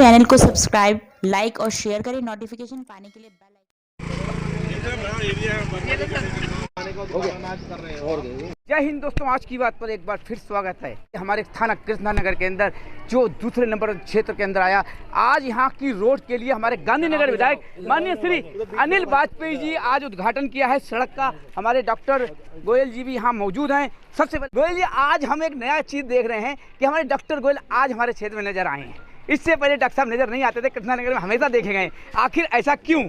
Channel को subscribe, like और share करें। नोटिफिकेशन पाने के लिए बेल जय हिंद दोस्तों, आज की बात पर एक बार फिर स्वागत है। हमारे थाना कृष्णानगर के अंदर जो दूसरे नंबर क्षेत्र के अंदर आया, आज यहाँ की रोड के लिए हमारे गांधीनगर विधायक माननीय श्री अनिल वाजपेयी जी आज उद्घाटन किया है सड़क का। हमारे डॉक्टर गोयल जी भी यहाँ मौजूद हैं। सबसे पहले गोयल जी, आज हम एक नया चीज़ देख रहे हैं कि हमारे डॉक्टर गोयल आज हमारे क्षेत्र में नजर आए हैं। इससे पहले डॉक्टर साहब नजर नहीं आते थे, कृष्णानगर में हमेशा देखे गए, आखिर ऐसा क्यों?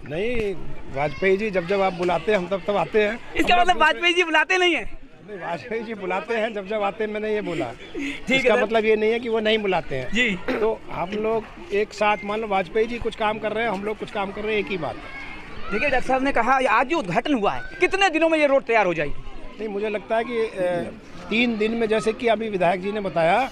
नहीं, वाजपेयी जी जब आप बुलाते हैं हम तब आते हैं। इसका मतलब वाजपेयी जी बुलाते नहीं है? नहीं, वाजपेयी जी बुलाते हैं जब आते हैं, मैंने ये बोला। ठीक इसका है, मतलब ये नहीं है कि वो नहीं बुलाते हैं जी। तो हम लोग एक साथ, मान लो वाजपेयी जी कुछ काम कर रहे हैं, हम लोग कुछ काम कर रहे हैं, एक ही बात। ठीक है, डॉक्टर साहब ने कहा आज जो उद्घाटन हुआ है, कितने दिनों में ये रोड तैयार हो जाएगी? नहीं, मुझे लगता है कि 3 दिन में, जैसे कि अभी विधायक जी ने बताया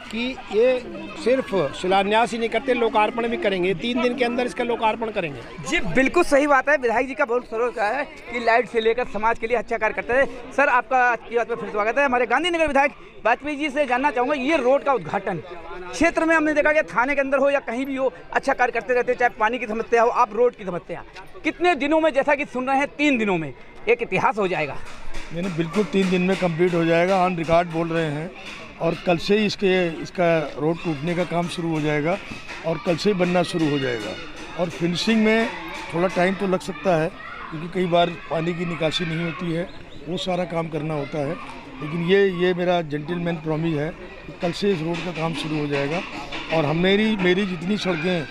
कि ये सिर्फ शिलान्यास ही नहीं करते, लोकार्पण भी करेंगे। 3 दिन के अंदर इसका लोकार्पण करेंगे। जी बिल्कुल सही बात है। विधायक जी का बहुत सरोज है कि लाइट से लेकर समाज के लिए अच्छा कार्य करते हैं। सर, आपका आज की बात पर फिर स्वागत है। हमारे गांधीनगर विधायक वाजपेयी जी से जानना चाहूँगा, ये रोड का उद्घाटन क्षेत्र में हमने देखा कि थाने के अंदर हो या कहीं भी हो, अच्छा कार्य करते रहते, चाहे पानी की समस्या हो, आप रोड की समस्या, कितने दिनों में, जैसा कि सुन रहे हैं 3 दिनों में एक इतिहास हो जाएगा? मैंने बिल्कुल 3 दिन में कंप्लीट हो जाएगा, ऑन रिकॉर्ड बोल रहे हैं। और कल से ही इसका रोड टूटने का काम शुरू हो जाएगा और कल से ही बनना शुरू हो जाएगा। और फिनिशिंग में थोड़ा टाइम तो लग सकता है, क्योंकि कई बार पानी की निकासी नहीं होती है, वो सारा काम करना होता है। लेकिन ये मेरा जेंटलमैन प्रॉमिस है कि कल से इस रोड का काम शुरू हो जाएगा। और मेरी जितनी सड़कें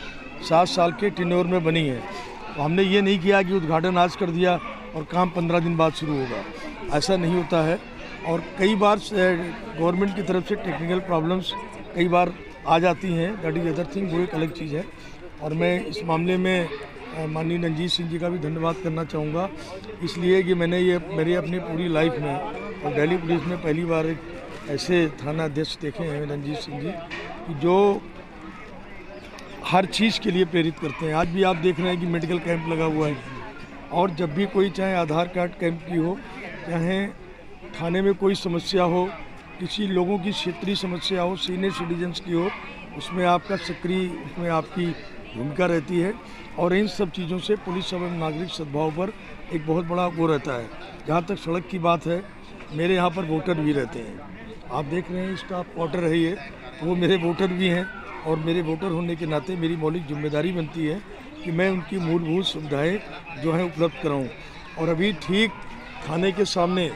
7 साल के टेन्योर में बनी हैं, तो हमने ये नहीं किया कि उद्घाटन आज कर दिया और काम 15 दिन बाद शुरू होगा, ऐसा नहीं होता है। और कई बार गवर्नमेंट की तरफ से टेक्निकल प्रॉब्लम्स कई बार आ जाती हैं, दैट इज़ अदर थिंग, वो एक अलग चीज़ है। और मैं इस मामले में माननीय रणजीत सिंह जी का भी धन्यवाद करना चाहूँगा, इसलिए कि मैंने मेरी अपनी पूरी लाइफ में और दिल्ली पुलिस में पहली बार एक ऐसे थाना अध्यक्ष देखे हैं रणजीत सिंह जी, कि जो हर चीज़ के लिए प्रेरित करते हैं। आज भी आप देख रहे हैं कि मेडिकल कैंप लगा हुआ है, और जब भी कोई, चाहे आधार कार्ड कैंप की हो, चाहे थाने में कोई समस्या हो, किसी लोगों की क्षेत्रीय समस्या हो, सीनियर सिटीजन्स की हो, उसमें आपका सक्रिय, उसमें आपकी भूमिका रहती है। और इन सब चीज़ों से पुलिस एवं नागरिक सद्भाव पर एक बहुत बड़ा वो रहता है। जहाँ तक सड़क की बात है, मेरे यहाँ पर वोटर भी रहते हैं। आप देख रहे हैं स्टाफ क्वार्टर है ये, तो वो मेरे वोटर भी हैं। और मेरे वोटर होने के नाते मेरी मौलिक जिम्मेदारी बनती है कि मैं उनकी मूलभूत सुविधाएँ जो हैं उपलब्ध कराऊँ। और अभी ठीक थाने के सामने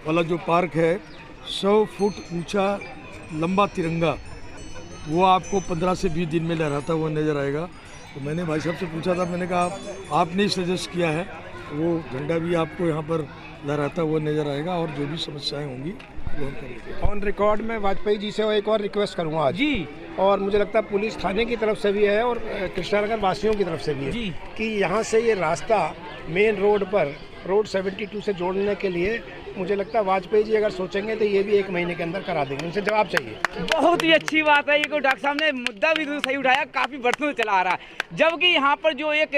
वाला जो पार्क है, 100 फुट ऊंचा लंबा तिरंगा, वो आपको 15 से 20 दिन में लहराता हुआ नज़र आएगा। तो मैंने भाई साहब से पूछा था, मैंने कहा आपने सजेस्ट किया है, वो झंडा भी आपको यहाँ पर लहराता हुआ नज़र आएगा। और जो भी समस्याएं होंगी वो हम करेंगे। ऑन रिकॉर्ड में वाजपेयी जी से एक और रिक्वेस्ट करूँगा आज जी। और मुझे लगता है पुलिस थाने की तरफ से भी है और कृष्णानगर वासियों की तरफ से भी है जी, कि यहाँ से ये रास्ता मेन रोड पर, रोड 72 से जोड़ने के लिए, मुझे लगता है वाजपेयी जी अगर सोचेंगे तो ये भी 1 महीने के अंदर करा देंगे। उनसे जवाब चाहिए। बहुत ही अच्छी बात है। ये को डॉक्टर साहब ने मुद्दा भी सही उठाया, काफ़ी वर्षों से चला आ रहा है। जबकि यहाँ पर जो एक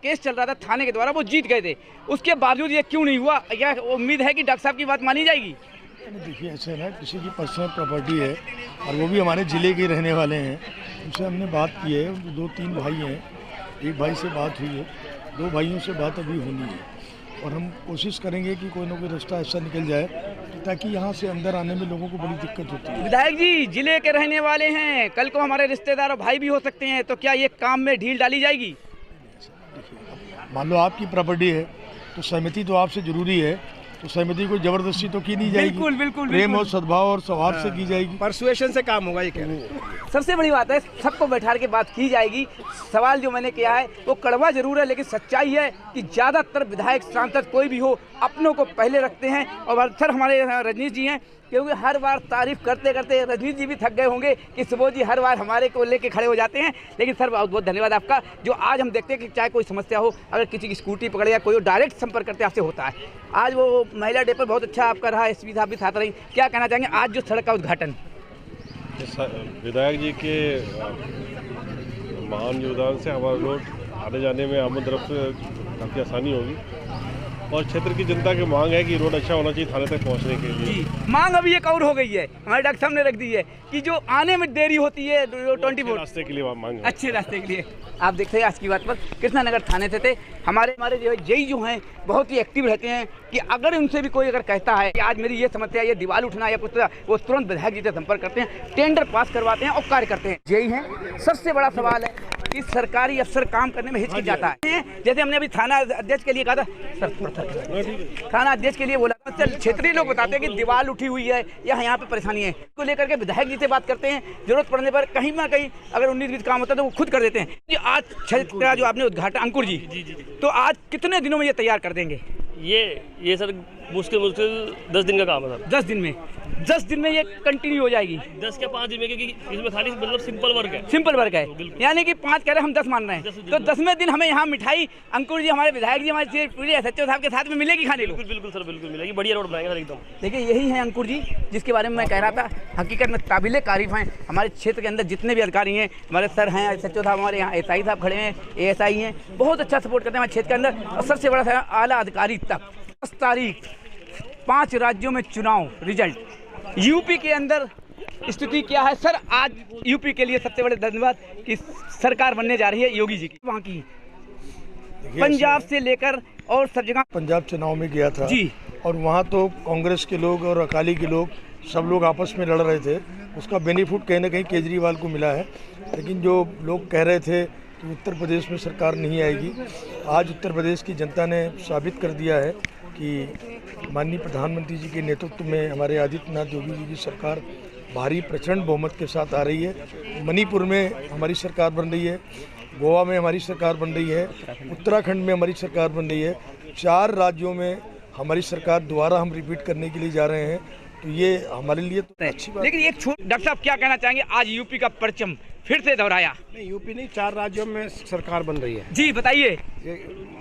केस चल रहा था थाने के द्वारा, वो जीत गए थे, उसके बावजूद ये क्यों नहीं हुआ? यह उम्मीद है कि डॉक्टर साहब की बात मानी जाएगी। देखिए, ऐसा है ना, किसी की पर्सनल प्रॉपर्टी है और वो भी हमारे ज़िले के रहने वाले हैं, उनसे हमने बात की है। 2-3 भाई हैं, एक भाई से बात हुई है, 2 भाइयों से बात अभी होनी है। और हम कोशिश करेंगे कि कोई ना कोई रास्ता ऐसा निकल जाए ताकि यहाँ से अंदर आने में लोगों को बड़ी दिक्कत होती है। विधायक जी जिले के रहने वाले हैं, कल को हमारे रिश्तेदार और भाई भी हो सकते हैं, तो क्या ये काम में ढील डाली जाएगी? मान लो आपकी प्रॉपर्टी है तो सहमति तो आपसे जरूरी है, तो सहमति को जबरदस्ती तो की नहीं जाएगी। बिल्कुल बिल्कुल, प्रेम और सद्भाव और सौहार्द से की जाएगी। परसुएशन से काम होगा, ये कह रहे हैं। सबसे बड़ी बात है, सबको बैठा के बात की जाएगी। सवाल जो मैंने किया है वो कड़वा जरूर है, लेकिन सच्चाई है कि ज़्यादातर विधायक, सांसद कोई भी हो, अपनों को पहले रखते हैं। और अक्सर हमारे रजनीश जी हैं, क्योंकि हर बार तारीफ करते करते रजनीश जी भी थक गए होंगे कि सुबोध जी हर बार हमारे को लेके खड़े हो जाते हैं। लेकिन सर, बहुत बहुत धन्यवाद आपका, जो आज हम देखते हैं कि चाहे कोई समस्या हो, अगर किसी की स्कूटी पकड़े या कोई डायरेक्ट संपर्क करते आपसे होता है। आज वो महिला डे पर बहुत अच्छा आपका रहा, एसपी साहब भी साथ रही। क्या कहना चाहेंगे आज जो सड़क का उद्घाटन? विधायक जी के महान योगदान से हमारा रोड आने जाने में हम तरफ से काफ़ी आसानी होगी। और क्षेत्र की जनता की मांग है कि रोड अच्छा होना चाहिए थाने तक पहुंचने के लिए। जी, मांग अभी एक और हो गई है, हमारे डॉक्टर साहब ने रख दी है कि जो आने में देरी होती है 24 रास्ते के लिए मांग है। अच्छे रास्ते के लिए। आप देखते हैं आज की बात पर कृष्णानगर थाने से थे हमारे जो जेई जो हैं बहुत ही एक्टिव रहते हैं कि अगर उनसे भी कोई अगर कहता है कि आज मेरी ये समस्या है, ये दीवार उठना या कुछ, वो तुरंत विधायक जी से संपर्क करते हैं, टेंडर पास करवाते हैं और कार्य करते हैं। जेई हैं। सबसे बड़ा सवाल है कि सरकारी अफसर काम करने में हिचकिच जाता है। जैसे हमने अभी थाना अध्यक्ष के लिए कहा था, सर थाना अध्यक्ष के लिए बोला था, क्षेत्रीय लोग बताते हैं कि दीवार उठी हुई है या यहाँ पे परेशानी है, को लेकर के विधायक जी से बात करते हैं, जरूरत पड़ने पर कहीं ना कहीं अगर 19-20 काम होता है तो वो खुद कर देते हैं। आज क्षेत्र का जो आपने उद्घाटन, अंकुर जी, तो आज कितने दिनों में ये तैयार कर देंगे? ये सर मुश्किल 10 दिन का काम है सर। 10 दिन में ये कंटिन्यू हो जाएगी? 10 या 5 दिन में, क्योंकि इसमें खाली मतलब सिंपल वर्क है। सिंपल वर्क है, यानी कि 5 कह रहे हम 10 मान रहे हैं, तो 10वें दिन हमें यहाँ मिठाई अंकुर जी, हमारे विधायक जी, हमारे पूरे SHO साहब के साथ में मिलेगी खाने को? बिल्कुल सर, बिल्कुल मिलेगी। बढ़िया रोड बनाएंगे सर एकदम। देखिए यही है अंकुर जी जिसके बारे में मैं कह रहा था, हकीकत में काबिले तारीफ हैं। हमारे क्षेत्र के अंदर जितने भी अधिकारी हैं, हमारे सर हैं, SHO साहब हमारे यहाँ, SI साहब खड़े हैं, ASI हैं, बहुत अच्छा सपोर्ट करते हैं हमारे क्षेत्र के अंदर। और सबसे बड़ा आला अधिकारी तक 10 तारीख 5 राज्यों में चुनाव रिजल्ट, यूपी के अंदर स्थिति क्या है सर? आज यूपी के लिए सबसे बड़े धन्यवाद कि सरकार बनने जा रही है योगी जी की। वहाँ की पंजाब से लेकर और सब जगह पंजाब चुनाव में गया था जी, और वहाँ तो कांग्रेस के लोग और अकाली के लोग सब लोग आपस में लड़ रहे थे। उसका बेनिफिट कहीं ना कहीं केजरीवाल को मिला है, लेकिन जो लोग कह रहे थे कि उत्तर प्रदेश में सरकार नहीं आएगी, आज उत्तर प्रदेश की जनता ने साबित कर दिया है कि माननीय प्रधानमंत्री जी के नेतृत्व में हमारे आदित्यनाथ योगी जी की सरकार भारी प्रचंड बहुमत के साथ आ रही है। मणिपुर में हमारी सरकार बन रही है, गोवा में हमारी सरकार बन रही है, उत्तराखंड में हमारी सरकार बन रही है, 4 राज्यों में हमारी सरकार दोबारा हम रिपीट करने के लिए जा रहे हैं। तो ये हमारे लिए तो अच्छी बात। लेकिन एक डॉक्टर साहब क्या कहना चाहेंगे, आज यूपी का परचम फिर से दोहराया? नहीं, यूपी नहीं, 4 राज्यों में सरकार बन रही है। जी बताइए।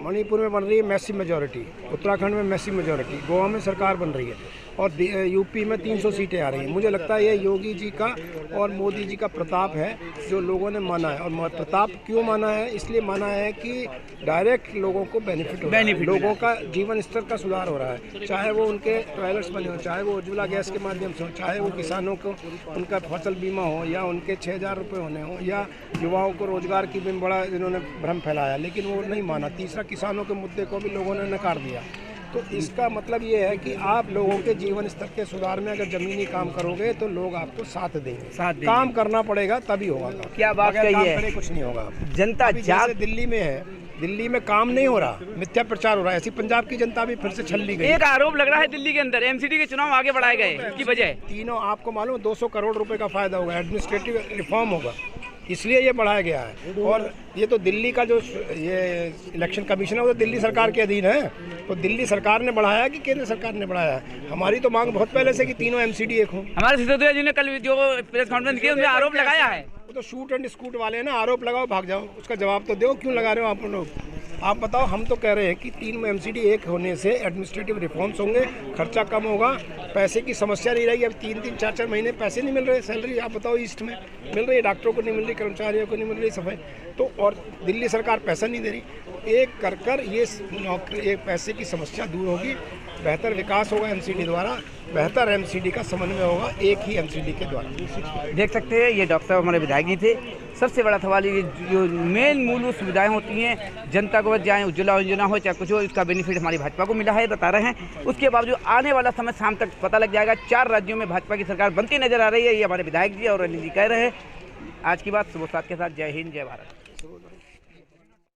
मणिपुर में बन रही है मैसिव मेजॉरिटी, उत्तराखंड में मैसिव मेजॉरिटी, गोवा में सरकार बन रही है और यूपी में 300 सीटें आ रही हैं। मुझे लगता है ये योगी जी का और मोदी जी का प्रताप है जो लोगों ने माना है। और प्रताप क्यों माना है? इसलिए माना है कि डायरेक्ट लोगों को बेनिफिट हो रहा है, लोगों का जीवन स्तर का सुधार हो रहा है, चाहे वो उनके टॉयलेट्स बने हो, चाहे वो उज्ज्वला गैस के माध्यम से हो, चाहे वो किसानों को उनका फसल बीमा हो, या उनके 6,000 रुपये होने हो, या युवाओं को रोजगार की भी बड़ा इन्होंने भ्रम फैलाया, लेकिन वो नहीं माना। तीसरा, किसानों के मुद्दे को भी लोगों ने नकार दिया। तो इसका मतलब ये है कि आप लोगों के जीवन स्तर के सुधार में अगर जमीनी काम करोगे तो लोग आपको साथ देंगे। काम करना पड़ेगा तभी होगा। क्या बात कही है, कुछ नहीं होगा। जनता जैसे दिल्ली में है, दिल्ली में काम नहीं हो रहा, मिथ्या प्रचार हो रहा है, ऐसी पंजाब की जनता भी फिर से छल ली गई। एक आरोप लग रहा है दिल्ली के अंदर MCD के चुनाव आगे बढ़ाए गए, इसकी वजह तीनों आपको मालूम 200 करोड़ रुपए का फायदा होगा, एडमिनिस्ट्रेटिव रिफॉर्म होगा, इसलिए ये बढ़ाया गया है। और ये तो दिल्ली का जो ये इलेक्शन कमीशन है वो तो दिल्ली सरकार के अधीन है, तो दिल्ली सरकार ने बढ़ाया कि केंद्र सरकार ने बढ़ाया है? हमारी तो मांग बहुत पहले से कि तीनों MCD एक हों। हमारे सिद्धू जी ने कल जो प्रेस कॉन्फ्रेंस की उनमें आरोप लगाया है। वो तो शूट एंड स्कूट वाले हैं ना, आरोप लगाओ भाग जाओ, उसका जवाब तो दो, क्यों लगा रहे हो आप लोग? आप बताओ। हम तो कह रहे हैं कि 3 MCD एक होने से एडमिनिस्ट्रेटिव रिफॉर्म्स होंगे, खर्चा कम होगा, पैसे की समस्या नहीं रहेगी। अब 3-3, 4-4 महीने पैसे नहीं मिल रहे, सैलरी आप बताओ ईस्ट में मिल रही है, डॉक्टरों को नहीं मिल रही, कर्मचारियों को नहीं मिल रही सफाई, तो और दिल्ली सरकार पैसा नहीं दे रही। एक कर ये नौकरी, एक पैसे की समस्या दूर होगी, बेहतर विकास होगा MCD द्वारा, बेहतर MCD का समन्वय होगा एक ही MCD के द्वारा। देख सकते हैं ये डॉक्टर साहब हमारे विधायक जी थे। सबसे बड़ा सवाल ये जो मेन मूलभूत सुविधाएं होती हैं जनता को, चाहे उज्ज्वला योजना हो चाहे कुछ हो, इसका बेनिफिट हमारी भाजपा को मिला है, बता रहे हैं। उसके बावजूद आने वाला समय शाम तक पता लग जाएगा। 4 राज्यों में भाजपा की सरकार बनती नजर आ रही है, ये हमारे विधायक जी और अनिल जी कह रहे हैं। आज की बात सुबह 7 के साथ। जय हिंद, जय भारत।